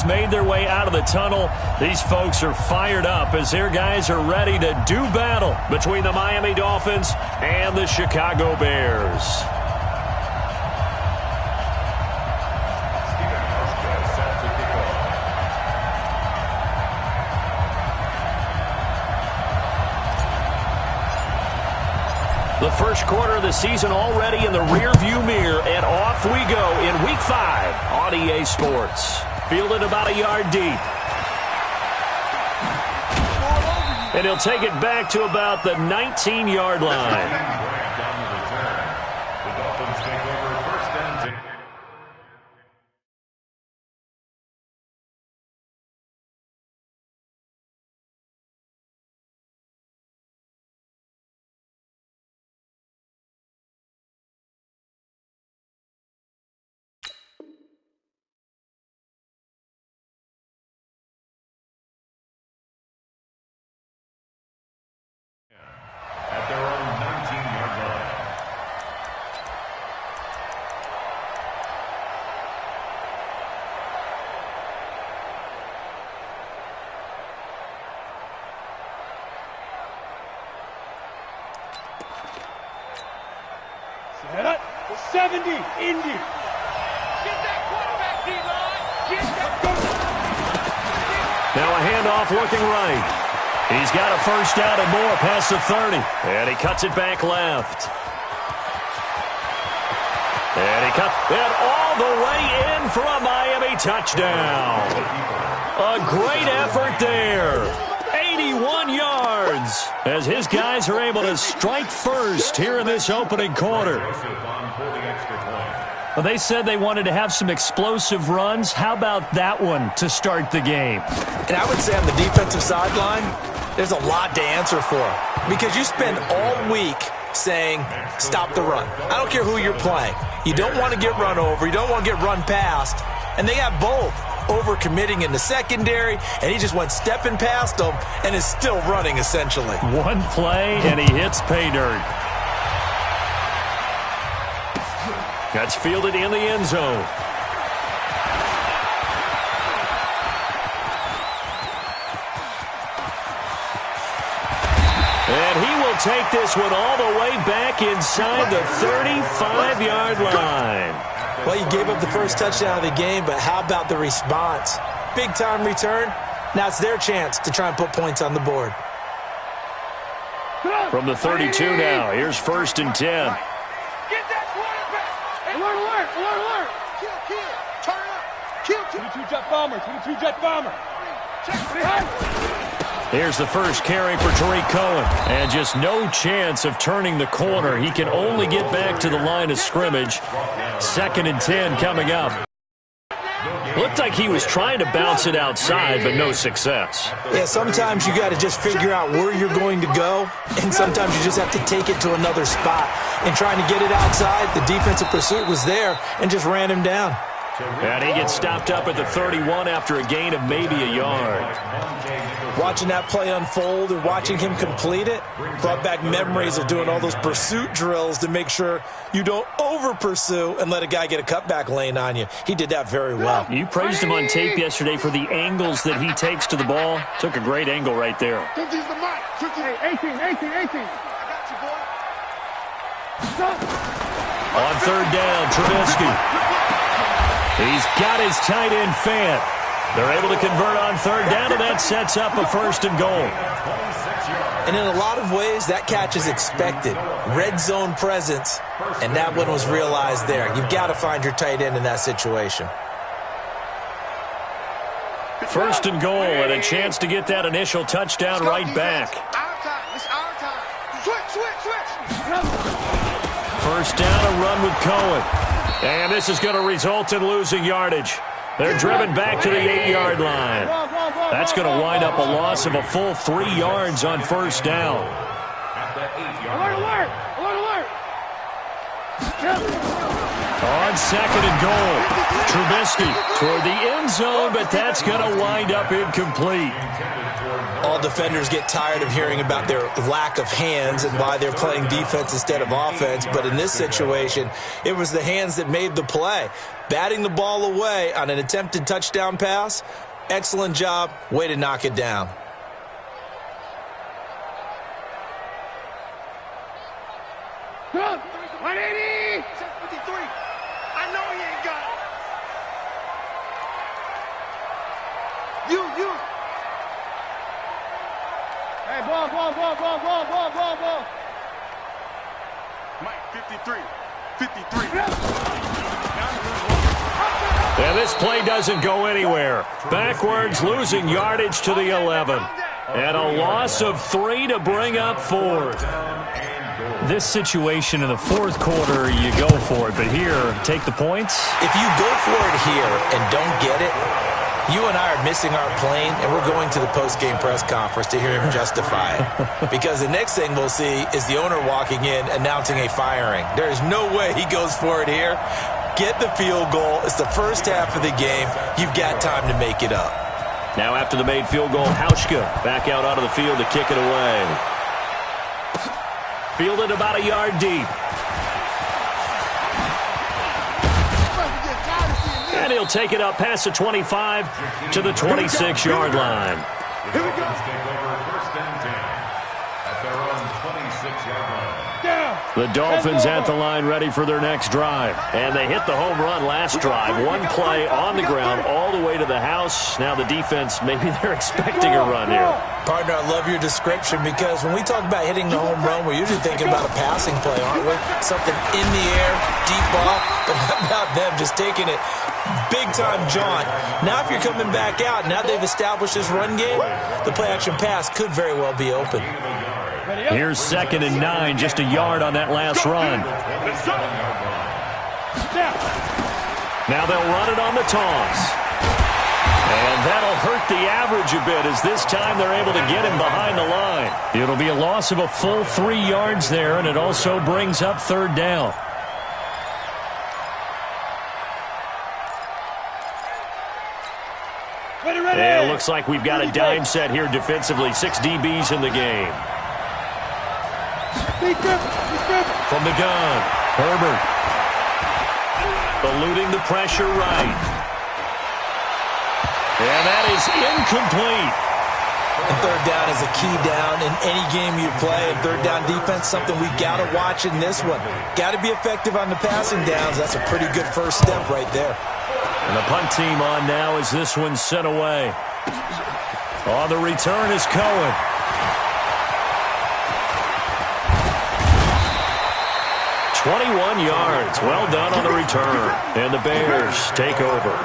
Made their way out of the tunnel. These folks are fired up as their guys are ready to do battle between the Miami Dolphins and the Chicago Bears. The first quarter of the season already in the rearview mirror, and off we go in Week 5 on EA Sports. Fielded about a yard deep. And he'll take it back to about the 19-yard line. The Dolphins take over first and 10. At their own 19-yard line. Set up. The 70. Indy. Get that quarterback, D-line. Get that. Now a handoff looking right. He's got a first down and more past the 30. And he cuts it back left. And he cuts it all the way in for a Miami touchdown. A great effort there. 81 yards as his guys are able to strike first here in this opening quarter. Well, they said they wanted to have some explosive runs. How about that one to start the game? And I would say on the defensive sideline, there's a lot to answer for because you spend all week saying, stop the run. I don't care who you're playing. You don't want to get run over. You don't want to get run past. And they have both. Overcommitting in the secondary, and he just went stepping past them and is still running, essentially. One play, and he hits pay dirt. That's fielded in the end zone. And he will take this one all the way back inside the 35-yard line. Well, you gave up the first touchdown of the game, but how about the response? Big-time return. Now it's their chance to try and put points on the board. From the 32 now, here's first and 10. Get that quarterback. Alert, alert, alert, alert. Kill, kill. Turn up. Kill, kill. 22 jet bomber, 22 jet bomber. Check behind. Here's the first carry for Tariq Cohen. And just no chance of turning the corner. He can only get back to the line of scrimmage. Second and 10 coming up. Looked like he was trying to bounce it outside, but no success. Yeah, sometimes you got to just figure out where you're going to go, and sometimes you just have to take it to another spot. And trying to get it outside, the defensive pursuit was there and just ran him down. And he gets stopped up at the 31 after a gain of maybe a yard. Watching that play unfold and watching him complete it brought back memories of doing all those pursuit drills to make sure you don't over-pursue and let a guy get a cutback lane on you. He did that very well. You praised him on tape yesterday for the angles that he takes to the ball. Took a great angle right there. 18, 18. I got you, boy. On third down, Trubisky. He's got his tight end Fant. They're able to convert on third down, and that sets up a first and goal. And in a lot of ways, that catch is expected. Red zone presence, and that one was realized there. You've got to find your tight end in that situation. First and goal, and a chance to get that initial touchdown right back. Our time. It's our time. Switch. First down, a run with Cohen. And this is going to result in losing yardage. They're driven back to the 8-yard line. That's going to wind up a loss of a full 3 yards on first down. Alert, alert. On On second and goal, Trubisky toward the end zone, but that's going to wind up incomplete. All defenders get tired of hearing about their lack of hands and why they're playing defense instead of offense. But in this situation, it was the hands that made the play. Batting the ball away on an attempted touchdown pass, excellent job. Way to knock it down. Come, 180! 53. I know he ain't got it. You. Hey, ball. Mike, 53. And this play doesn't go anywhere. Backwards, losing yardage to the 11. And a loss of 3 to bring up 4. This situation in the fourth quarter, you go for it. But here, take the points. If you go for it here and don't get it, you and I are missing our plane, and we're going to the post-game press conference to hear him justify it. Because the next thing we'll see is the owner walking in announcing a firing. There is no way he goes for it here. Get the field goal. It's the first half of the game. You've got time to make it up. Now after the made field goal, Hauschka back out onto the field to kick it away. Fielded about a yard deep. And he'll take it up past the 25 to the 26-yard line. The Dolphins take over first and 10 at their own 26-yard line. The Dolphins at the line ready for their next drive. And they hit the home run last drive. One play on the ground all the way to the house. Now the defense, maybe they're expecting a run here. Partner, I love your description because when we talk about hitting the home run, we're usually thinking about a passing play, aren't we? Something in the air, deep ball. But how about them just taking it big-time jaunt? Now if you're coming back out, now they've established this run game, the play-action pass could very well be open. Here's 2nd and 9, just a yard on that last run. Now they'll run it on the toss. And that'll hurt the average a bit as this time they're able to get him behind the line. It'll be a loss of a full 3 yards there, and it also brings up 3rd down. And it looks like we've got a dime set here defensively. 6 DBs in the game. From the gun, Herbert. Eluding the pressure right. And that is incomplete. And 3rd down is a key down in any game you play. And 3rd down defense, something we got to watch in this one. Got to be effective on the passing downs. That's a pretty good first step right there. And the punt team on now as this one's sent away. On the return is Cohen. .21 yards. Well done on the return. And the Bears take over.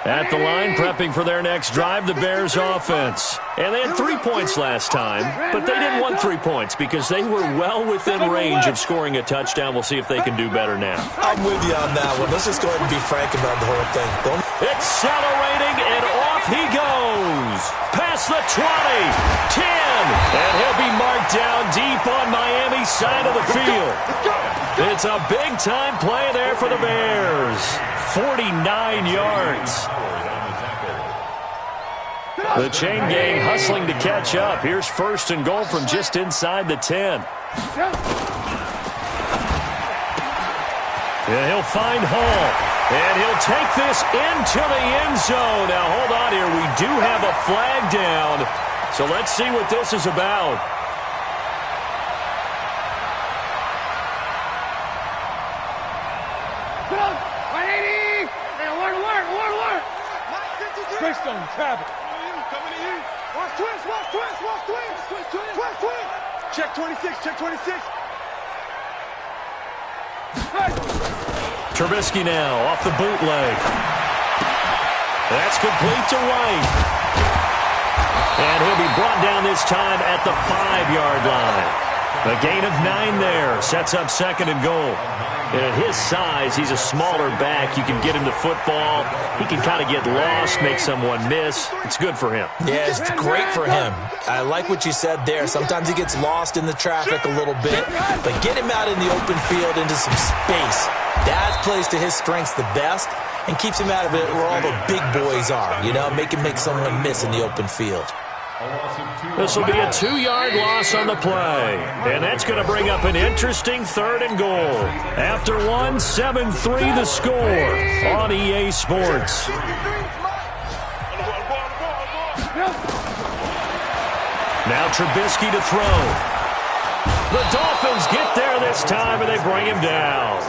At the line, prepping for their next drive, the Bears offense. And they had 3 points last time, but they didn't want 3 points because they were well within range of scoring a touchdown. We'll see if they can do better now. I'm with you on that one. Let's just go ahead and be frank about the whole thing. Accelerating, and off he goes. Past the 20, 10, and he'll be marked down deep on Miami's side of the field. It's a big-time play there for the Bears. 49 yards. The chain gang hustling to catch up. Here's 1st and goal from just inside the 10. And he'll find Hall. And he'll take this into the end zone. Now, hold on here. We do have a flag down. So let's see what this is about. Greystone, Travis. Coming to you. Watch twist. Check 26. Trubisky now off the bootleg. That's complete to White. And he'll be brought down this time at the 5-yard line. A gain of 9 there. Sets up 2nd and goal. And at his size, he's a smaller back. You can get him to football. He can kind of get lost, make someone miss. It's good for him. Yeah, it's great for him. I like what you said there. Sometimes he gets lost in the traffic a little bit, but get him out in the open field into some space. That plays to his strengths the best and keeps him out of it where all the big boys are, you know, make someone miss in the open field. This will be a 2-yard loss on the play. And that's going to bring up an interesting 3rd and goal. After 7-3 the score on EA Sports. Now Trubisky to throw. The Dolphins get there this time, and they bring him down.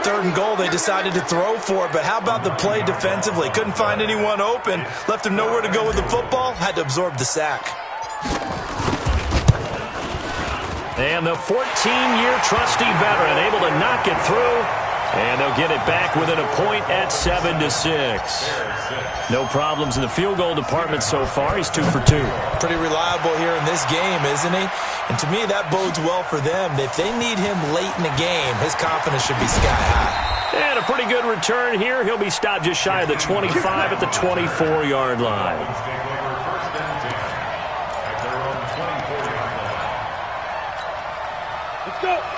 3rd and goal, they decided to throw for it, but how about the play defensively? Couldn't find anyone open, left him nowhere to go with the football, had to absorb the sack. And the 14-year trusty veteran able to knock it through, and they'll get it back within a point at 7-6. No problems in the field goal department so far. He's 2 for 2. Pretty reliable here in this game, isn't he? And to me, that bodes well for them. If they need him late in the game, his confidence should be sky high. And a pretty good return here. He'll be stopped just shy of the 25 at the 24-yard line.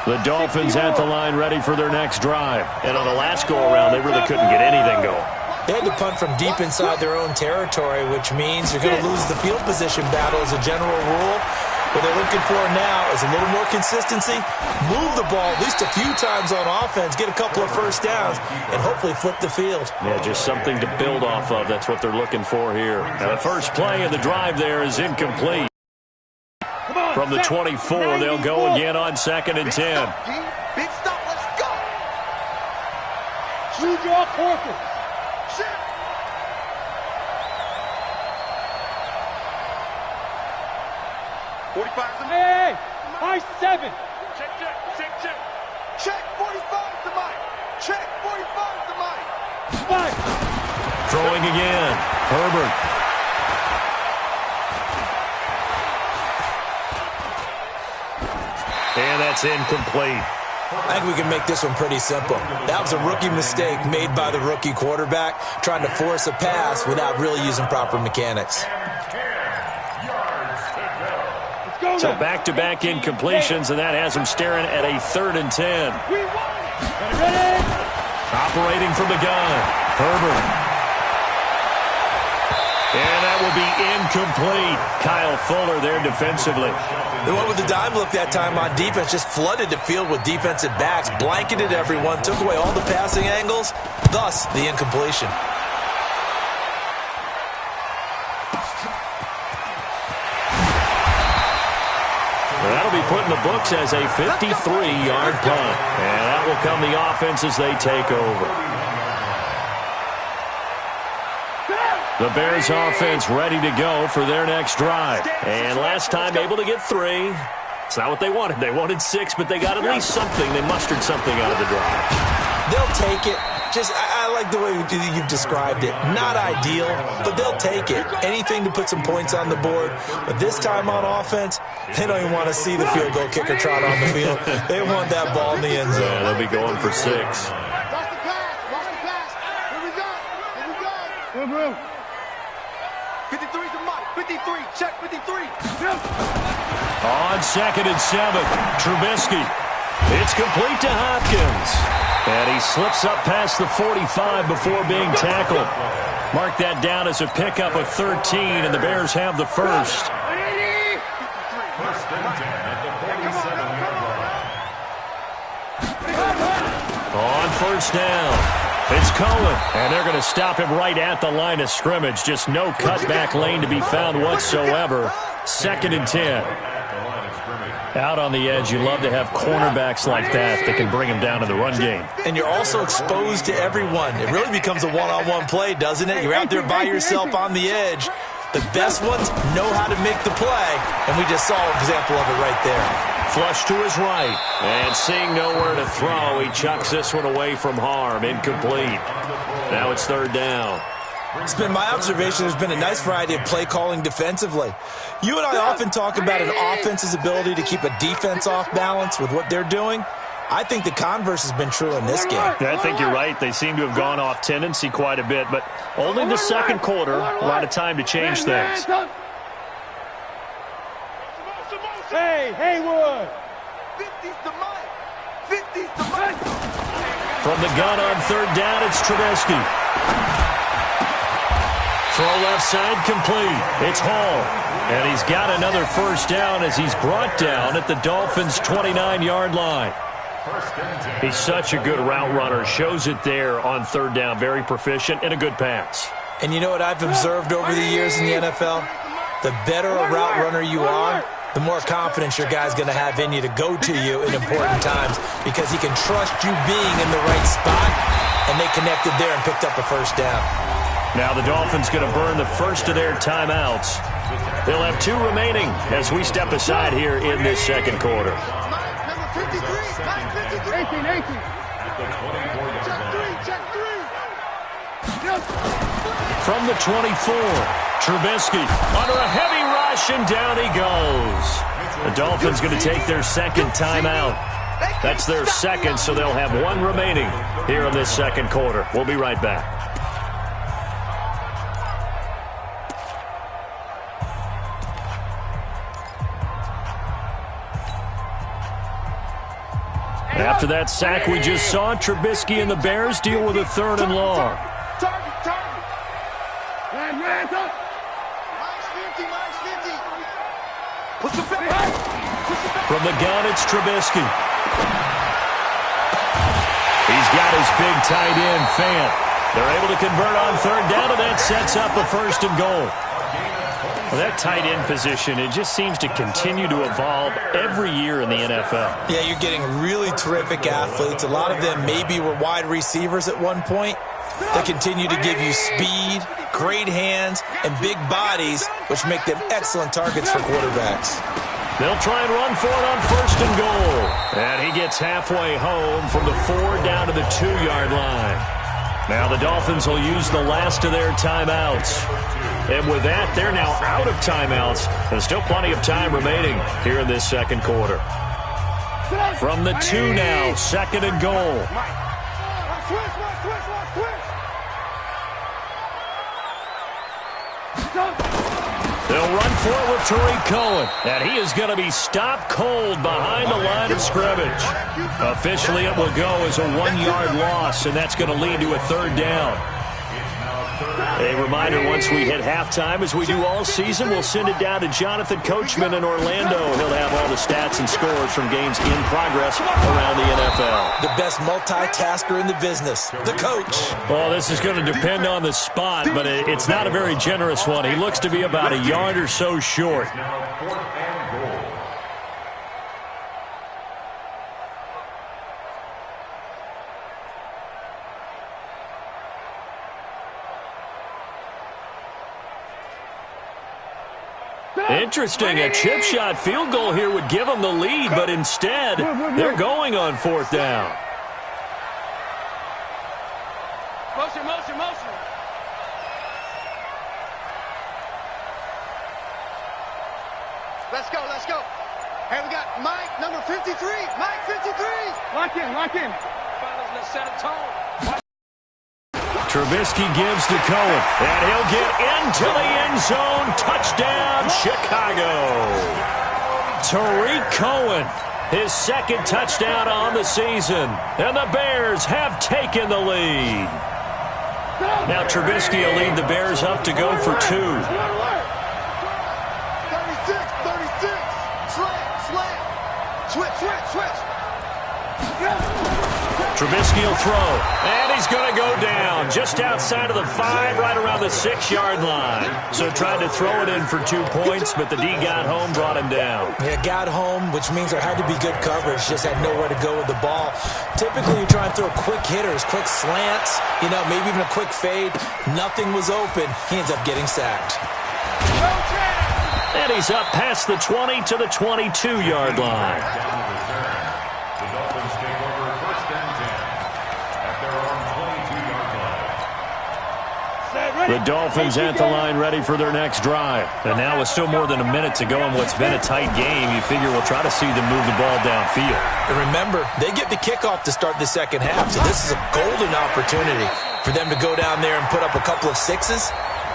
The Dolphins at the line ready for their next drive. And on the last go-around, they really couldn't get anything going. They had to punt from deep inside their own territory, which means you're going to lose the field position battle as a general rule. What they're looking for now is a little more consistency, move the ball at least a few times on offense, get a couple of first downs, and hopefully flip the field. Yeah, just something to build off of. That's what they're looking for here. Now, the first play of the drive there is incomplete. From the 24, they'll go again on 2nd and 10. Big stop, let's go. Shoot your quarter. Shit. 45. Hey, high 7. Check. Check 45 to Mike. Check 45 to Mike. Mike. Throwing again. Herbert. And that's incomplete. I think we can make this one pretty simple. That was a rookie mistake made by the rookie quarterback, trying to force a pass without really using proper mechanics. So back-to-back incompletions, and that has him staring at a 3rd and 10. Operating from the gun, Herbert. And that will be incomplete. Kyle Fuller there defensively. They went with the dime look that time on defense, just flooded the field with defensive backs, blanketed everyone, took away all the passing angles, thus the incompletion. That'll be put in the books as a 53-yard punt. And that will come the offense as they take over. The Bears offense ready to go for their next drive. And last time able to get 3. It's not what they wanted. They wanted 6, but they got at least something. They mustered something out of the drive. They'll take it. I like the way you've described it. Not ideal, but they'll take it. Anything to put some points on the board. But this time on offense, they don't even want to see the field goal kicker trot on the field. They want that ball in the end zone. Yeah, they'll be going for 6. Watch the pass. Here we go. Boom. 53 to Mike. 53. Check 53. On 2nd and 7, Trubisky. It's complete to Hopkins. And he slips up past the 45 before being tackled. Mark that down as a pickup of 13, and the Bears have the first. First and 10 at the 47-yard line. On first down, it's Cohen, and they're going to stop him right at the line of scrimmage. Just no cutback lane to be found whatsoever. 2nd and 10. Out on the edge, you love to have cornerbacks like that can bring him down to the run game. And you're also exposed to everyone. It really becomes a one-on-one play, doesn't it? You're out there by yourself on the edge. The best ones know how to make the play, and we just saw an example of it right there. Flush to his right, and seeing nowhere to throw, he chucks this one away from harm. Incomplete. Now it's 3rd down. It's been my observation there's been a nice variety of play calling defensively. You and I often talk about an offense's ability to keep a defense off balance with what they're doing. I think the converse has been true in this game. I think you're right. They seem to have gone off tendency quite a bit, but only the second quarter, a lot of time to change things. Hey, Haywood! 50's the mic! 50's the mic! From the gun on third down, it's Trubisky. Throw left side complete. It's Hall. And he's got another first down as he's brought down at the Dolphins' 29-yard line. He's such a good route runner. Shows it there on third down. Very proficient and a good pass. And you know what I've observed over the years in the NFL? The better a route runner you are, the more confidence your guy's going to have in you to go to you in important times because he can trust you being in the right spot, and they connected there and picked up a first down. Now the Dolphins going to burn the first of their timeouts. They'll have 2 remaining as we step aside here in this second quarter. Number 53, 53. 18. Check three. From the 24, Trubisky under a heavy rush, and down he goes. The Dolphins going to take their second timeout. That's their second, so they'll have 1 remaining here in this second quarter. We'll be right back. After that sack we just saw, Trubisky and the Bears deal with a 3rd and long. Target. Hands up. Minus 50. Push it back. From the gun, it's Trubisky. He's got his big tight end, Fant. They're able to convert on third down, and that sets up a 1st and goal. Well, that tight end position, it just seems to continue to evolve every year in the NFL. Yeah, you're getting really terrific athletes. A lot of them maybe were wide receivers at one point. They continue to give you speed, great hands, and big bodies, which make them excellent targets for quarterbacks. They'll try and run for it on 1st and goal. And he gets halfway home from the 4 down to the 2-yard line. Now the Dolphins will use the last of their timeouts. And with that, they're now out of timeouts. There's still plenty of time remaining here in this second quarter. From the 2 now, 2nd and goal. They'll run for it with Tariq Cohen. And he is going to be stopped cold behind the line of scrimmage. Officially, it will go as a 1-yard loss, and that's going to lead to a 3rd down. A reminder, once we hit halftime, as we do all season, we'll send it down to Jonathan Coachman in Orlando. He'll have all the stats and scores from games in progress around the NFL. The best multitasker in the business, the coach. Well, this is going to depend on the spot, but it's not a very generous one. He looks to be about a yard or so short. Interesting. A chip shot field goal here would give them the lead, but instead, they're going on 4th down. Motion. Let's go. Hey, we got Mike, number 53. Mike, 53. Lock in. Let's set a tone. Trubisky gives to Cohen, and he'll get into the end zone. Touchdown, Chicago. Tariq Cohen, his 2nd touchdown on the season, and the Bears have taken the lead. Now Trubisky will lead the Bears up to go for 2. 36. Slam. Switch. Trubisky will throw, and he's going to go down just outside of the 5, right around the 6-yard line. So tried to throw it in for 2 points, but the D got home, brought him down. Yeah, got home, which means there had to be good coverage. Just had nowhere to go with the ball. Typically, you try and throw quick hitters, quick slants, maybe even a quick fade. Nothing was open. He ends up getting sacked. And he's up past the 20 to the 22-yard line. The Dolphins take over 1st and 10 at their own 22-yard line. The Dolphins at the line ready for their next drive. And now with still more than a minute to go in what's been a tight game, you figure we'll try to see them move the ball downfield. And remember, they get the kickoff to start the second half, so this is a golden opportunity for them to go down there and put up a couple of sixes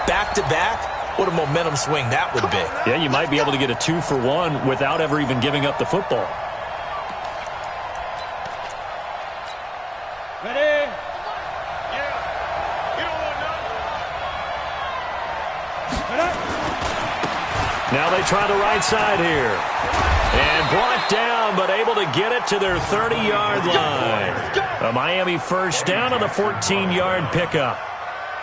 back-to-back. What a momentum swing that would be. Yeah, you might be able to get a 2-for-1 without ever even giving up the football. Ready? Now they try the right side here. And blocked down, but able to get it to their 30-yard line. A Miami first down on the 14-yard pickup.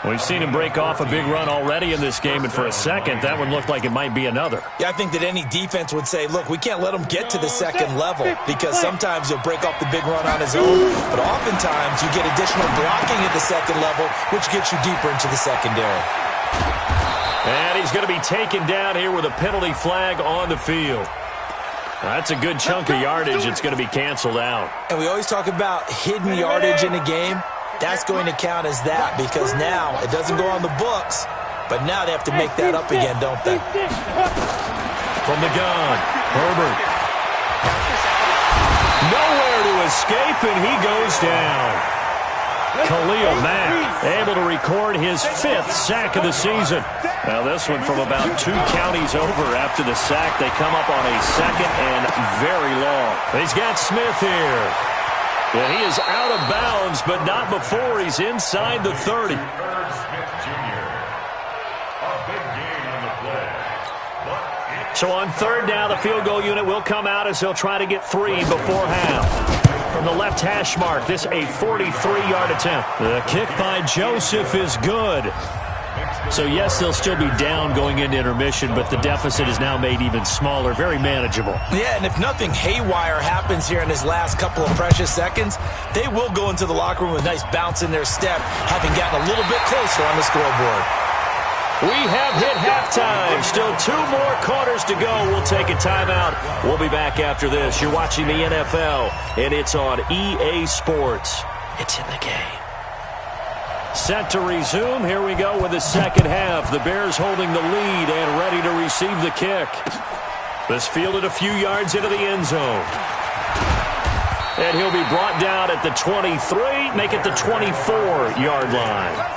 We've seen him break off a big run already in this game, and for a second, that one looked like it might be another. Yeah, I think that any defense would say, look, we can't let him get to the second level because sometimes he'll break off the big run on his own, but oftentimes you get additional blocking at the second level, which gets you deeper into the secondary. And he's going to be taken down here with a penalty flag on the field. That's a good chunk of yardage. It's going to be canceled out. And we always talk about hidden yardage in a game. That's going to count as that because now it doesn't go on the books, but now they have to make that up again, don't they? From the gun, Herbert. Nowhere to escape, and he goes down. Khalil Mack able to record his 5th sack of the season. Now this one from about 2 counties over after the sack. They come up on a second and very long. He's got Smith here. And he is out of bounds, but not before he's inside the 30. So on third down, the field goal unit will come out as they'll try to get 3 before half. From the left hash mark, this a 43-yard attempt. The kick by Joseph is good. So, yes, they'll still be down going into intermission, but the deficit is now made even smaller, very manageable. Yeah, and if nothing haywire happens here in his last couple of precious seconds, they will go into the locker room with a nice bounce in their step, having gotten a little bit closer on the scoreboard. We have hit halftime. Still 2 more quarters to go. We'll take a timeout. We'll be back after this. You're watching the NFL, and it's on EA Sports. It's in the game. Set to resume. Here we go with the second half. The Bears holding the lead and ready to receive the kick. This fielded a few yards into the end zone. And he'll be brought down at the 23, make it the 24-yard line.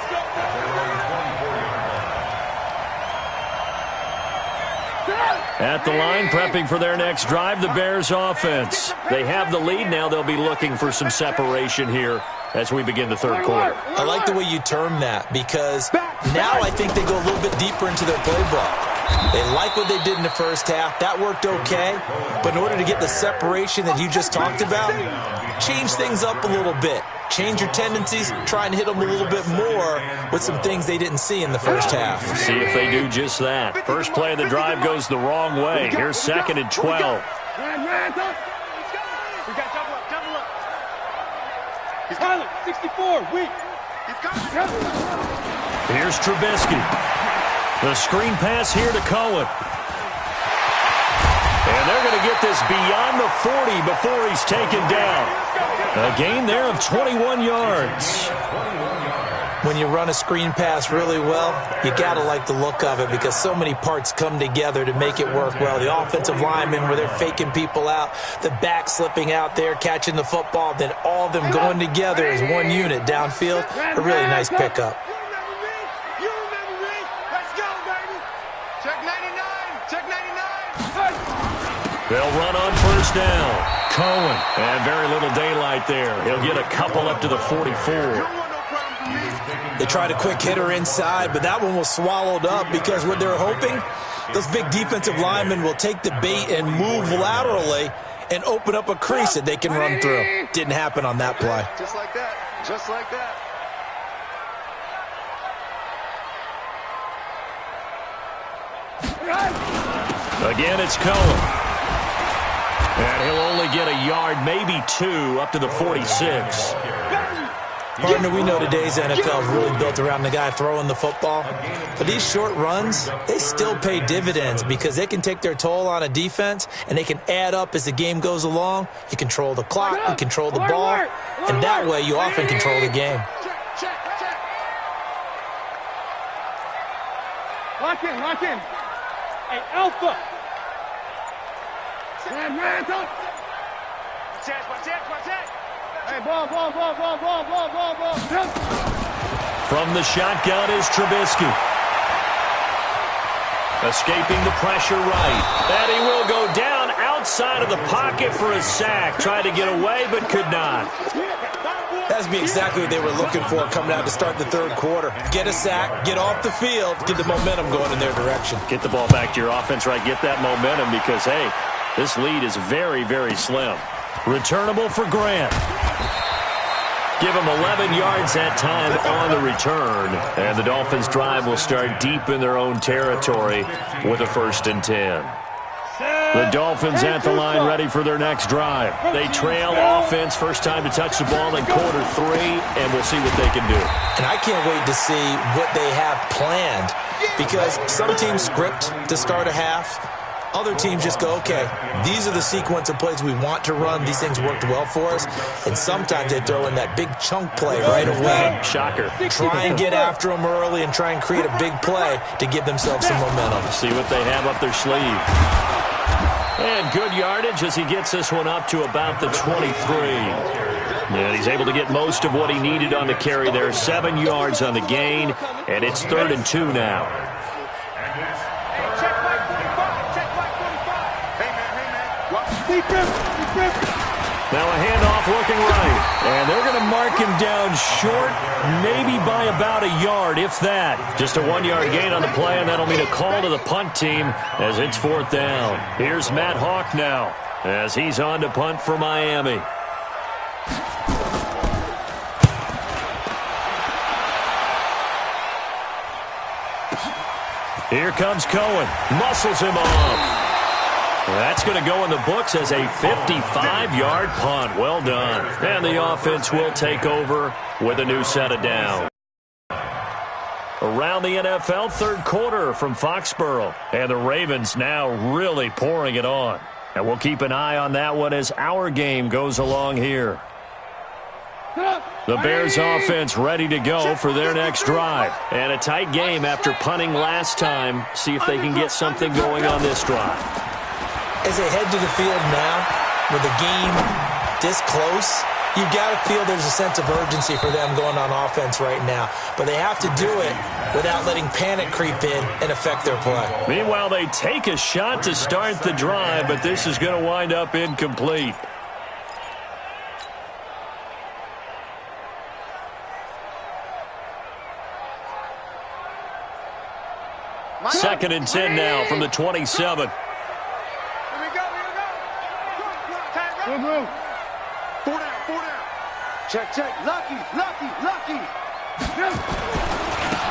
At the line, prepping for their next drive, the Bears offense. They have the lead. Now they'll be looking for some separation here as we begin the third quarter. I like the way you term that because now I think they go a little bit deeper into their playbook. They like what they did in the first half. That worked okay. But in order to get the separation that you just talked about, change things up a little bit. Change your tendencies, try and hit them a little bit more with some things they didn't see in the first half. See if they do just that. First play of the drive goes the wrong way. Here's 2nd and 12. We got double up. He's got 64, weak. He's got it. Here's Trubisky. The screen pass here to Cohen. And they're going to get this beyond the 40 before he's taken down. A gain there of 21 yards. When you run a screen pass really well, you got to like the look of it because so many parts come together to make it work well. The offensive linemen where they're faking people out, the back slipping out there, catching the football, then all of them going together as one unit downfield. A really nice pickup. You remember me? Let's go, baby. Check 99. Check 99. They'll run on first down. Cohen. And very little daylight there. He'll get a couple up to the 44. They tried a quick hitter inside, but that one was swallowed up because what they're hoping, those big defensive linemen will take the bait and move laterally and open up a crease that they can run through. Didn't happen on that play. Just like that. Just like that. Again, it's Cohen. And he'll only get a yard, maybe 2, up to the 46. Partner, we know today's NFL is really built around the guy throwing the football. But these short runs, they still pay dividends because they can take their toll on a defense, and they can add up as the game goes along. You control the clock, you control the ball, and that way you often control the game. Lock in, lock in. Hey, Alpha. Ran, don't. Hey, ball. From the shotgun is Trubisky. Escaping the pressure right. And he will go down outside of the pocket for a sack. Tried to get away, but could not. That's exactly what they were looking for coming out to start the third quarter. Get a sack, get off the field, get the momentum going in their direction. Get the ball back to your offense, right? Get that momentum because, hey, this lead is very, very slim. Returnable for Grant. Give him 11 yards that time on the return. And the Dolphins' drive will start deep in their own territory with a 1st and 10. The Dolphins at the line ready for their next drive. They trail offense, first time to touch the ball in quarter 3, and we'll see what they can do. And I can't wait to see what they have planned because some teams script to start a half. Other teams just go, okay, these are the sequence of plays we want to run. These things worked well for us. And sometimes they throw in that big chunk play right away. Shocker. Try and get after them early and try and create a big play to give themselves some momentum. See what they have up their sleeve. And good yardage as he gets this one up to about the 23. And he's able to get most of what he needed on the carry there. 7 yards on the gain, and it's 3rd and 2 now. Now a handoff looking right. And they're going to mark him down short, maybe by about a yard, if that. Just a 1-yard gain on the play, and that'll mean a call to the punt team as it's 4th down. Here's Matt Hawk now as he's on to punt for Miami. Here comes Cohen. Muscles him off. That's going to go in the books as a 55-yard punt. Well done. And the offense will take over with a new set of downs. Around the NFL, third quarter from Foxborough. And the Ravens now really pouring it on. And we'll keep an eye on that one as our game goes along here. The Bears offense ready to go for their next drive. And a tight game after punting last time. See if they can get something going on this drive. As they head to the field now, with the game this close, you've got to feel there's a sense of urgency for them going on offense right now. But they have to do it without letting panic creep in and affect their play. Meanwhile, they take a shot to start the drive, but this is going to wind up incomplete. Second and 10 now from the 27. Four down. Check. Lucky.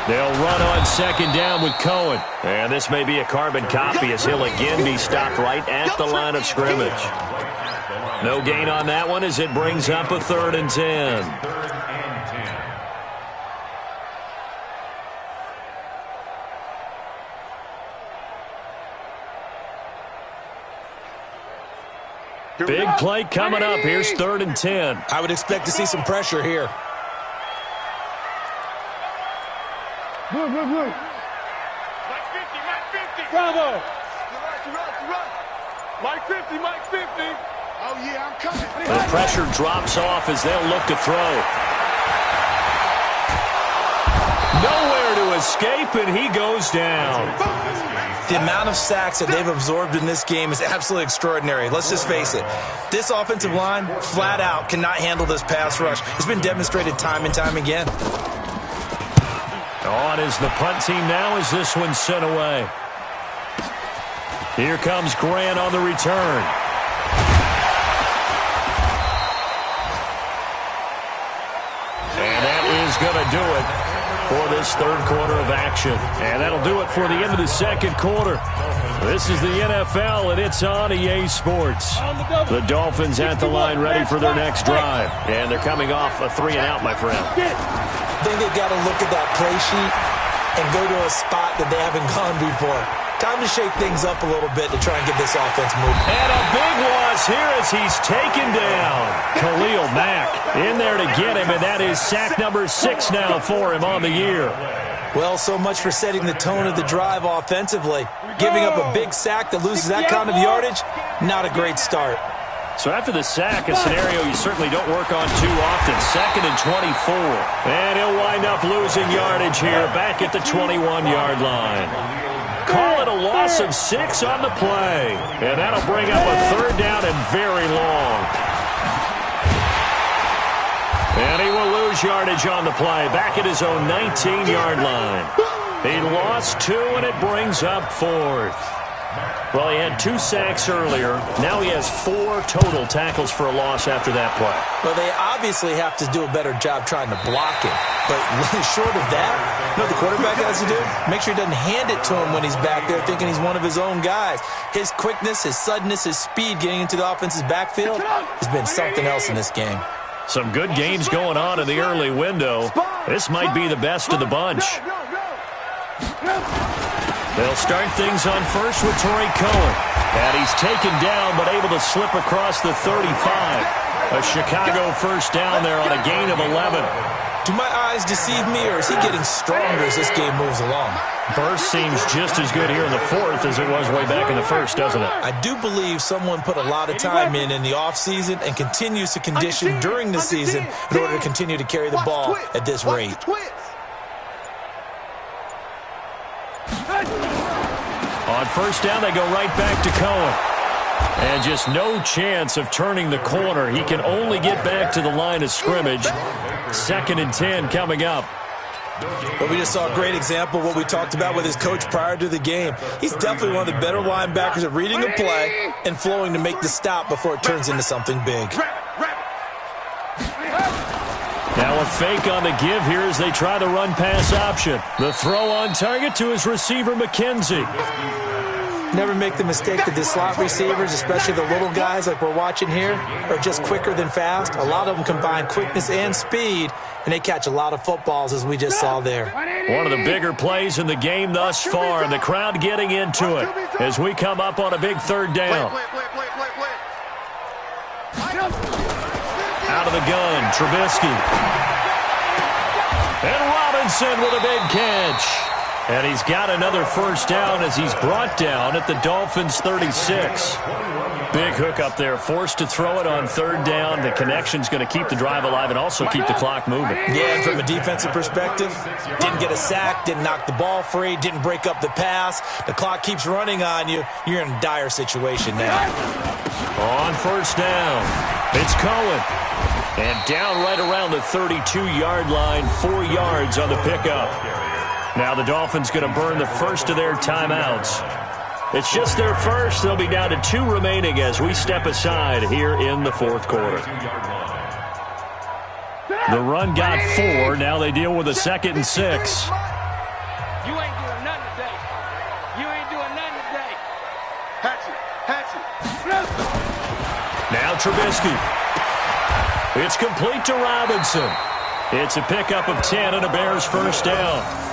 They'll run on second down with Cohen. And this may be a carbon copy as he'll again be stopped right at the line of scrimmage. No gain on that one as it brings up a 3rd and 10. Big play coming up. Here's 3rd and 10. I would expect to see some pressure here. Move. Mike 50. Bravo. Mike 50. Oh, yeah, I'm coming. The pressure drops off as they'll look to throw. Nowhere to escape, and he goes down. The amount of sacks that they've absorbed in this game is absolutely extraordinary. Let's just face it. This offensive line, flat out, cannot handle this pass rush. It's been demonstrated time and time again. On is the punt team now as this one's sent away. Here comes Grant on the return. And that is going to do it for this third quarter of action. And that'll do it for the end of the second quarter. This is the NFL, and it's on EA Sports. The Dolphins at the line ready for their next drive. And they're coming off a 3-and-out, my friend. I think they've got to look at that play sheet and go to a spot that they haven't gone before. Time to shake things up a little bit to try and get this offense moving. And a big loss here as he's taken down. Khalil Mack in there to get him, and that is sack number 6 now for him on the year. Well, so much for setting the tone of the drive offensively. Giving up a big sack that loses that kind of yardage, not a great start. So after the sack, a scenario you certainly don't work on too often. 2nd and 24. And he'll wind up losing yardage here back at the 21-yard line. Call it a loss of 6 on the play. And that'll bring up a 3rd down and very long. And he will lose yardage on the play back at his own 19-yard line. He lost 2, and it brings up 4th. Well, he had 2 sacks earlier. Now he has 4 total tackles for a loss after that play. Well, they obviously have to do a better job trying to block him. But short of that, you know what the quarterback has to do? Make sure he doesn't hand it to him when he's back there thinking he's one of his own guys. His quickness, his suddenness, his speed getting into the offense's backfield has been something else in this game. Some good games going on in the early window. This might be the best of the bunch. They'll start things on first with Torrey Cohen. And he's taken down but able to slip across the 35. A Chicago first down there on a gain of 11. Do my eyes deceive me, or is he getting stronger as this game moves along? Burst seems just as good here in the 4th as it was way back in the 1st, doesn't it? I do believe someone put a lot of time in the offseason and continues to condition during the season in order to continue to carry the ball at this rate. On first down, they go right back to Cohen. And just no chance of turning the corner. He can only get back to the line of scrimmage. 2nd and 10 coming up. But we just saw a great example of what we talked about with his coach prior to the game. He's definitely one of the better linebackers at reading a play and flowing to make the stop before it turns into something big. Now a fake on the give here as they try the run-pass option. The throw on target to his receiver, McKenzie. Never make the mistake that the slot receivers, especially the little guys like we're watching here, are just quicker than fast. A lot of them combine quickness and speed, and they catch a lot of footballs, as we just saw there. One of the bigger plays in the game thus far, and the crowd getting into it as we come up on a big 3rd down. Out of the gun, Trubisky. And Robinson with a big catch. And he's got another first down as he's brought down at the Dolphins' 36. Big hook up there, forced to throw it on 3rd down. The connection's going to keep the drive alive and also keep the clock moving. Yeah, and from a defensive perspective, didn't get a sack, didn't knock the ball free, didn't break up the pass. The clock keeps running on you. You're in a dire situation now. On first down, it's Cohen. And down right around the 32-yard line, 4 yards on the pickup. Now the Dolphins going to burn the first of their timeouts. It's just their first. They'll be down to 2 remaining as we step aside here in the 4th quarter. The run got 4. Now they deal with a 2nd and 6. You ain't doing nothing today. You ain't doing nothing today. Hatchet. Now Trubisky. It's complete to Robinson. It's a pickup of 10 and a Bears first down.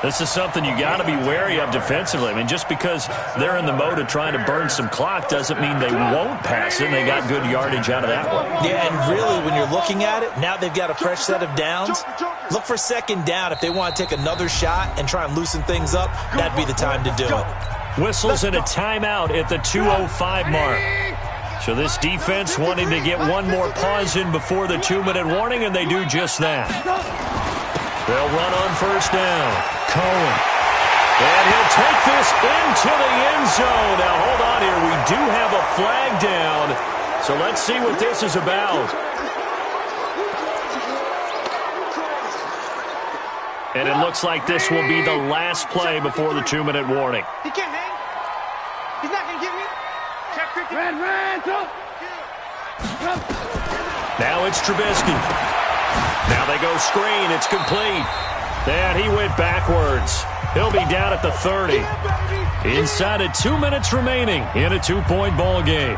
This is something you got to be wary of defensively. I mean, just because they're in the mode of trying to burn some clock doesn't mean they won't pass it. They got good yardage out of that one. Yeah, and really, when you're looking at it, now they've got a fresh set of downs. Look for 2nd down. If they want to take another shot and try and loosen things up, that'd be the time to do it. Whistles and a timeout at the 2:05 mark. So this defense wanting to get one more pause in before the 2-minute warning, and they do just that. They'll run on first down. Cohen. And he'll take this into the end zone. Now, hold on here. We do have a flag down. So let's see what this is about. And it looks like this will be the last play before the 2-minute warning. He can't hang. He's not going to get me. Check 50. Ran, Now it's Trubisky. Now they go screen. It's complete. And he went backwards. He'll be down at the 30. Inside of 2 minutes remaining in a 2-point ball game.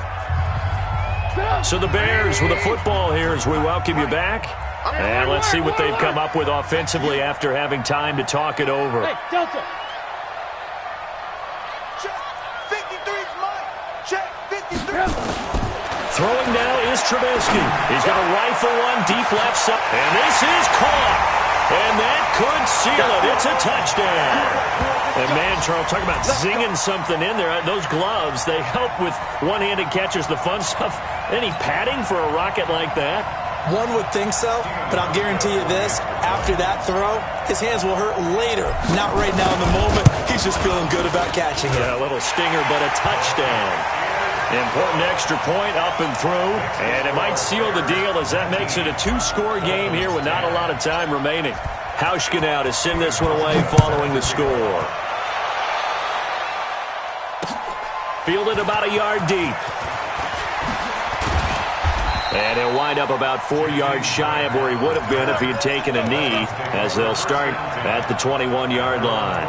So the Bears with a football here as we welcome you back. And let's see what they've come up with offensively after having time to talk it over. Hey, Delta. Check. 53's mine. Check. 53. Throwing now is Trubisky. He's going to rifle one deep left side. And this is caught. And that could seal it. It's a touchdown. And, man, Charles, talk about zinging something in there. Those gloves, they help with one-handed catches, the fun stuff. Any padding for a rocket like that? One would think so, but I'll guarantee you this. After that throw, his hands will hurt later. Not right now in the moment. He's just feeling good about catching it. Yeah, a little stinger, but a touchdown. Important extra point up and through, and it might seal the deal as that makes it a two-score game here with not a lot of time remaining. Hauschka now to send this one away following the score. Fielded about a yard deep. And he'll wind up about 4 yards shy of where he would have been if he had taken a knee, as they'll start at the 21-yard line.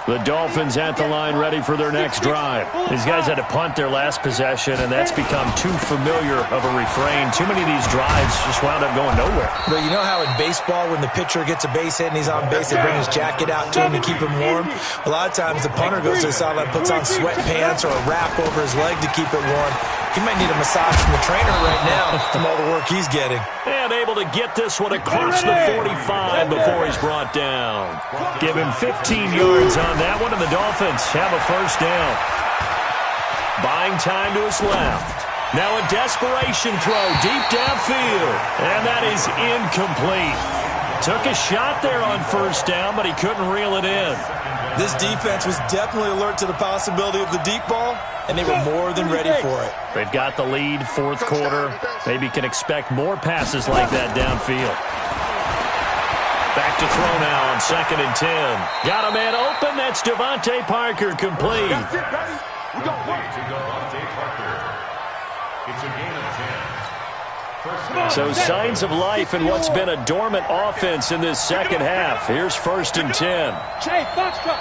The Dolphins at the line ready for their next drive. These guys had to punt their last possession, and that's become too familiar of a refrain. Too many of these drives just wound up going nowhere. But you know how in baseball, when the pitcher gets a base hit and he's on base, they bring his jacket out to him to keep him warm? A lot of times the punter goes to the sideline, puts on sweatpants or a wrap over his leg to keep it warm. He might need a massage from the trainer right now from all the work he's getting. And able to get this one across the 45 before he's brought down. Give him 15 yards on that one, and the Dolphins have a first down. Buying time to his left. Now a desperation throw deep downfield, and that is incomplete. Took a shot there on first down, but he couldn't reel it in. This defense was definitely alert to the possibility of the deep ball, and they were more than ready for it. They've got the lead, fourth quarter. Maybe can expect more passes like that downfield. Back to throw now on 2nd and 10. Got a man open. That's Devontae Parker, complete. It's a gain of 10. So signs of life in what's been a dormant offense in this second half. Here's 1st and 10. Chase, box truck.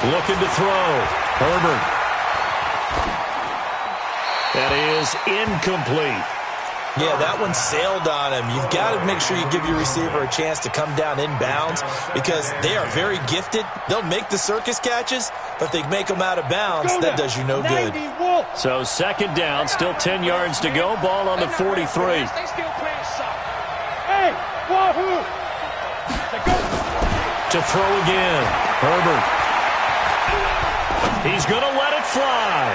Looking to throw. Herbert. That is incomplete. Yeah, that one sailed on him. You've got to make sure you give your receiver a chance to come down inbounds because they are very gifted. They'll make the circus catches, but if they make them out of bounds, that does you no good. So 2nd down, still 10 yards to go. Ball on the 43. Hey, wahoo! To throw again. Herbert. He's going to let it fly.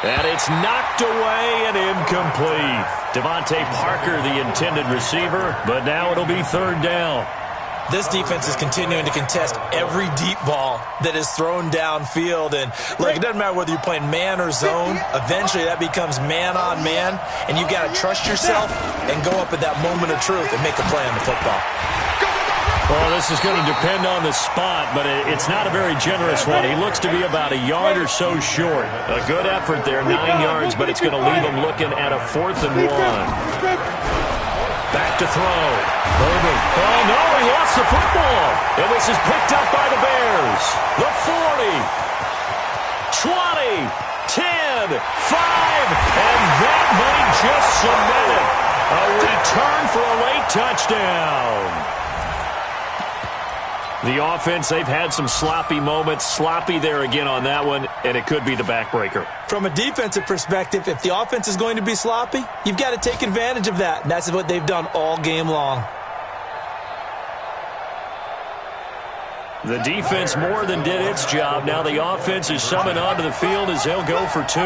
And it's knocked away and incomplete. Devontae Parker, the intended receiver, but now it'll be 3rd down. This defense is continuing to contest every deep ball that is thrown downfield. And, look, it doesn't matter whether you're playing man or zone. Eventually, that becomes man-on-man, and you've got to trust yourself and go up at that moment of truth and make a play on the football. Well, this is going to depend on the spot, but it's not a very generous one. He looks to be about a yard or so short. A good effort there, 9 yards, but it's going to leave him looking at a 4th and 1. Back to throw. Herbert. Oh, no, he lost the football. And this is picked up by the Bears. The 40, 20, 10, 5, and that might just cement it. A return for a late touchdown. The offense, they've had some sloppy moments. Sloppy there again on that one, and it could be the backbreaker. From a defensive perspective, if the offense is going to be sloppy, you've got to take advantage of that. And that's what they've done all game long. The defense more than did its job. Now the offense is summoned onto the field as they'll go for 2.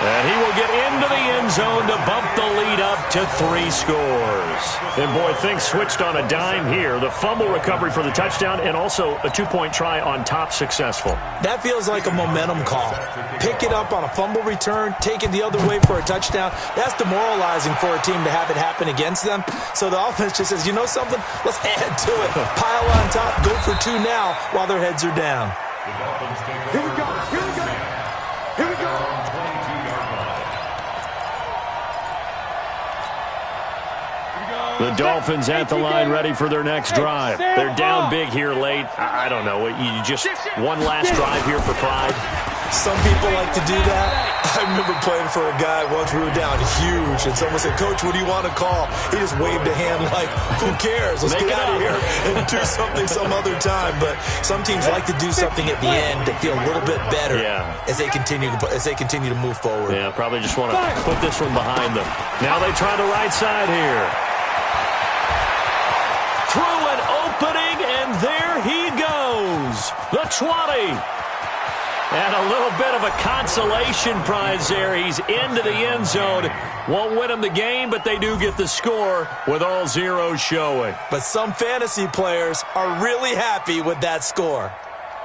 And he will get into the end zone to bump the lead up to 3 scores. And, boy, things switched on a dime here. The fumble recovery for the touchdown and also a 2-point try on top successful. That feels like a momentum call. Pick it up on a fumble return, take it the other way for a touchdown. That's demoralizing for a team to have it happen against them. So the offense just says, you know something? Let's add to it. Pile on top, go for 2 now while their heads are down. Here we go. The Dolphins at the line ready for their next drive. They're down big here late. I don't know. You just one last drive here for pride. Some people like to do that. I remember playing for a guy once. We were down huge, and someone said, "Coach, what do you want to call?" He just waved a hand like, "Who cares? Let's get out of here and do something some other time." But some teams like to do something at the end to feel a little bit better as they continue to move forward. Yeah, probably just want to put this one behind them. Now they try the right side here. Through an opening, and there he goes. The 20. And a little bit of a consolation prize there. He's into the end zone. Won't win them the game, but they do get the score with all zeros showing. But some fantasy players are really happy with that score.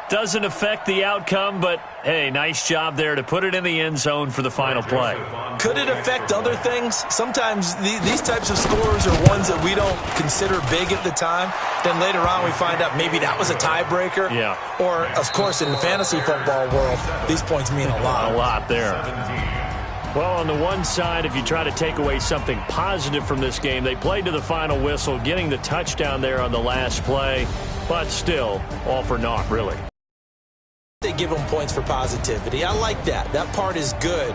Doesn't affect the outcome, but, hey, nice job there to put it in the end zone for the final play. Could it affect other things? Sometimes these types of scores are ones that we don't consider big at the time. Then later on we find out maybe that was a tiebreaker. Yeah. Or, of course, in the fantasy football world, these points mean a lot. A lot there. Well, on the one side, if you try to take away something positive from this game, they played to the final whistle, getting the touchdown there on the last play. But still, all for naught, really. They give them points for positivity. I like that. That part is good.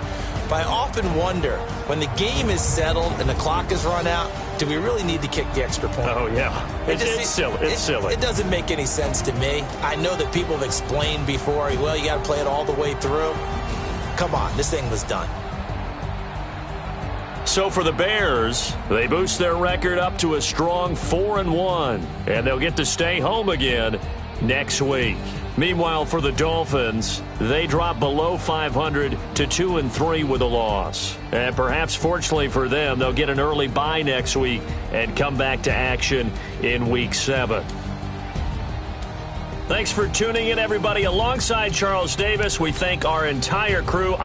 But I often wonder, when the game is settled and the clock is run out, do we really need to kick the extra point? Oh, yeah. It's silly. It's silly. It doesn't make any sense to me. I know that people have explained before, well, you got to play it all the way through. Come on, this thing was done. So for the Bears, they boost their record up to a strong 4-1, and they'll get to stay home again next week. Meanwhile, for the Dolphins, they drop below 500 to 2-3 with a loss. And perhaps fortunately for them, they'll get an early bye next week and come back to action in Week 7. Thanks for tuning in, everybody. Alongside Charles Davis, we thank our entire crew.